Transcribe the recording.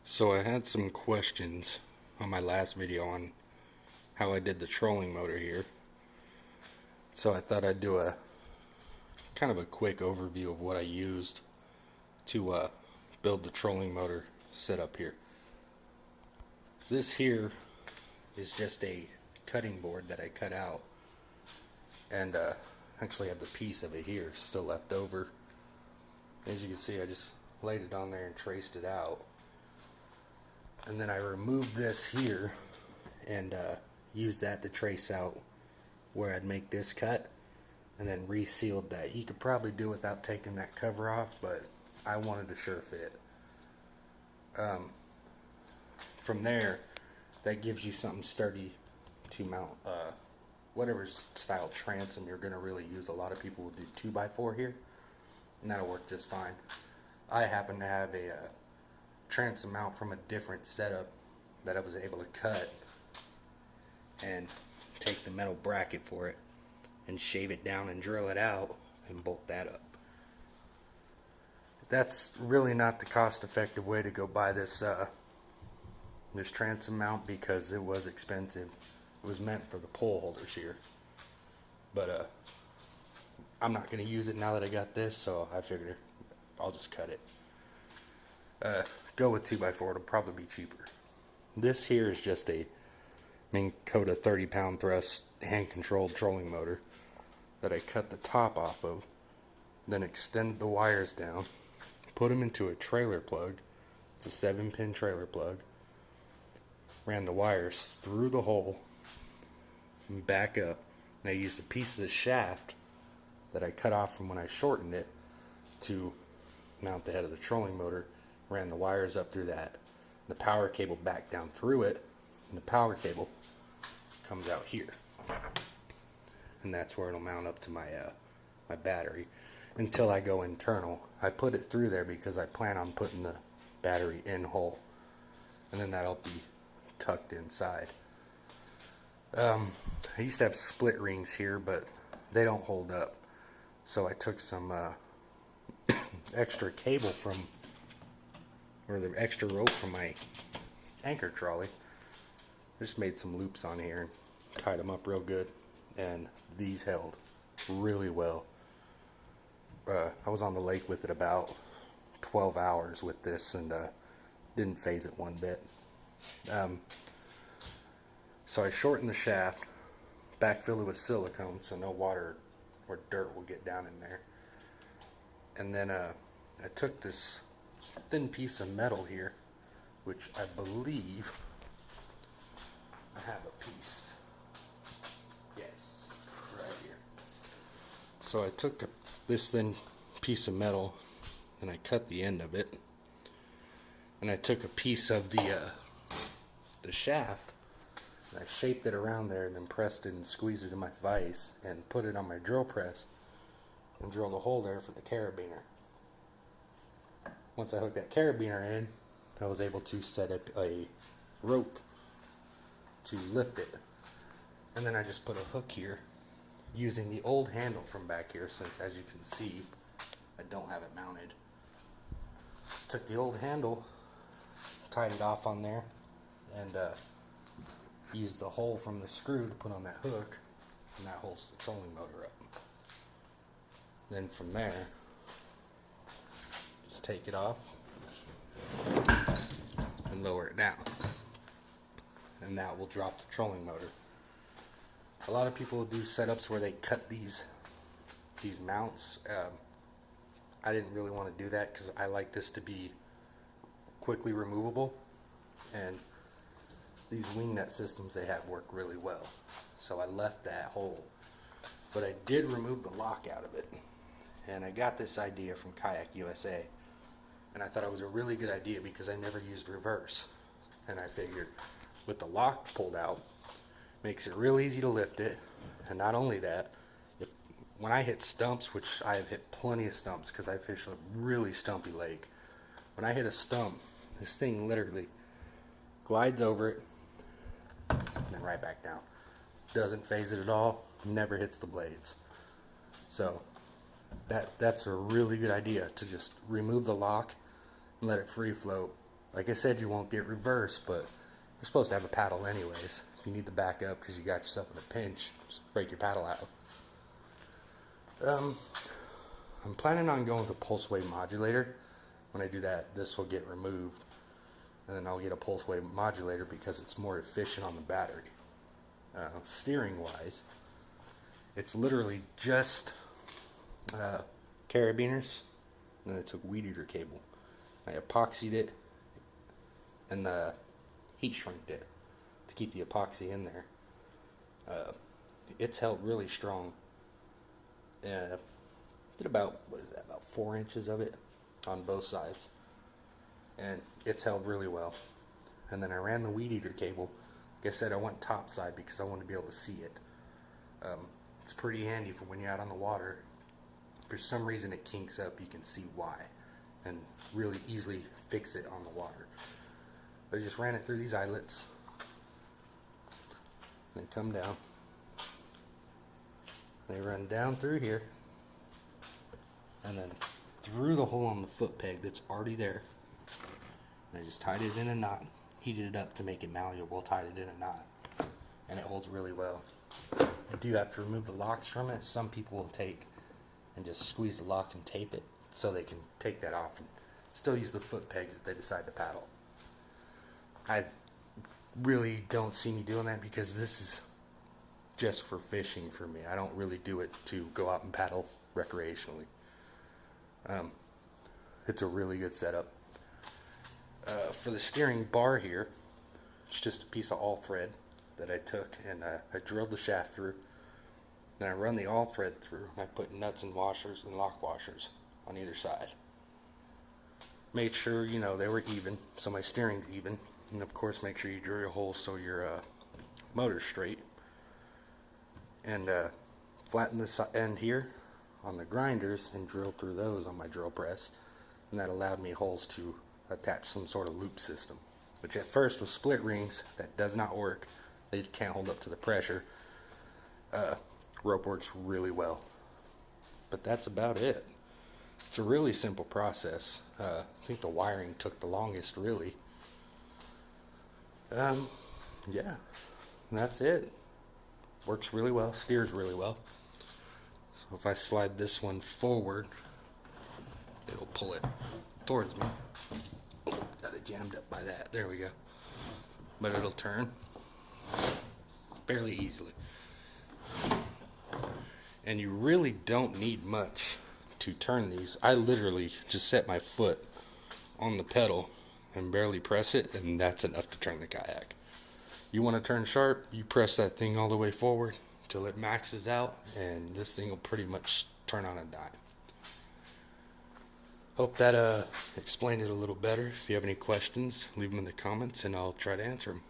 So I had some questions on my last video on how I did the trolling motor here. So I thought I'd do a kind of a quick overview of what I used to build the trolling motor setup here. This here is just a cutting board that I cut out, and actually have the piece of it here still left over. As you can see, I just laid it on there and traced it out. And then I removed this here and used that to trace out where I'd make this cut, and then resealed that. You could probably do without taking that cover off, but I wanted a sure fit. From there, that gives you something sturdy to mount whatever style transom you're going to really use. A lot of people will do 2x4 here, and that'll work just fine. I happen to have a transom mount from a different setup that I was able to cut and take the metal bracket for it and shave it down and drill it out and bolt that up. That's really not the cost-effective way to go buy this this transom mount, because it was expensive. It was meant for the pole holders here, but I'm not going to use it now that I got this, so I figured I'll just cut it. Go with 2x4, it'll probably be cheaper. This here is just a Minn Kota 30-pound thrust hand-controlled trolling motor that I cut the top off of, then extended the wires down, put them into a trailer plug. It's a 7-pin trailer plug. Ran the wires through the hole and back up. And I used a piece of the shaft that I cut off from when I shortened it to mount the head of the trolling motor. Ran the wires up through that. The power cable back down through it, and the power cable comes out here, and that's where it'll mount up to my my battery until I go internal. I put it through there because I plan on putting the battery in hole, and then that'll be tucked inside. I used to have split rings here, but they don't hold up, so I took some extra cable from, or the extra rope from my anchor trolley. Just made some loops on here and tied them up real good, and these held really well. I was on the lake with it about 12 hours with this, and didn't phase it one bit. So I shortened the shaft, backfilled it with silicone so no water or dirt will get down in there, and then I took this thin piece of metal here, which I believe I have a piece. Yes, right here. So I took this thin piece of metal and I cut the end of it, and I took a piece of the shaft and I shaped it around there, and then pressed it and squeezed it in my vise and put it on my drill press and drilled a hole there for the carabiner. Once I hooked that carabiner in, I was able to set up a rope to lift it. And then I just put a hook here using the old handle from back here, since, as you can see, I don't have it mounted. Took the old handle, tied it off on there, and used the hole from the screw to put on that hook, and that holds the trolling motor up. Then from there, just take it off and lower it down, and that will drop the trolling motor. A lot of people do setups where they cut these mounts. I didn't really want to do that because I like this to be quickly removable, and these wing nut systems they have work really well, so I left that hole. But I did remove the lock out of it, and I got this idea from Kayak USA, and I thought it was a really good idea because I never used reverse, and I figured with the lock pulled out, makes it real easy to lift it. And not only that, when I hit stumps, which I have hit plenty of stumps because I fish a really stumpy lake, when I hit a stump, this thing literally glides over it and then right back down. Doesn't phase it at all, never hits the blades. So that's a really good idea, to just remove the lock and let it free float Like I said, you won't get reverse, but you're supposed to have a paddle anyways. If you need to back up because you got yourself in a pinch, just break your paddle out. I'm planning on going with a pulse wave modulator. When I do that, this will get removed, and then I'll get a pulse wave modulator because it's more efficient on the battery. Steering wise, it's literally just carabiners, and then I took weed eater cable. I epoxied it and heat shrinked it to keep the epoxy in there. It's held really strong. Did about, about 4 inches of it on both sides, and it's held really well. And then I ran the weed eater cable. Like I said, I went top side because I wanted to be able to see it. It's pretty handy for when you're out on the water. If for some reason it kinks up, you can see why and really easily fix it on the water. But I just ran it through these eyelets. They come down. They run down through here and then through the hole on the foot peg that's already there. And I just tied it in a knot, heated it up to make it malleable, tied it in a knot, and it holds really well. I do have to remove the locks from it. Some people will take and just squeeze the lock and tape it so they can take that off and still use the foot pegs if they decide to paddle. I really don't see me doing that because this is just for fishing for me. I don't really do it to go out and paddle recreationally. It's a really good setup. For the steering bar here, it's just a piece of all thread that I took and I drilled the shaft through. Then I run the all thread through. I put nuts and washers and lock washers on either side. Made sure, they were even, so my steering's even. And of course, make sure you drill your holes so your motor's straight. And flatten this end here on the grinders and drill through those on my drill press. And that allowed me holes to attach some sort of loop system, which at first was split rings. That does not work. They can't hold up to the pressure. Rope works really well. But that's about it. It's a really simple process. I think the wiring took the longest, really. Yeah, that's it. Works really well, steers really well. So if I slide this one forward, it'll pull it towards me. Oh, got it jammed up by that. There we go. But it'll turn fairly easily. And you really don't need much to turn these. I literally just set my foot on the pedal and barely press it, and that's enough to turn the kayak. You want to turn sharp, you press that thing all the way forward till it maxes out, and this thing will pretty much turn on a dime. Hope that explained it a little better. If you have any questions, leave them in the comments and I'll try to answer them.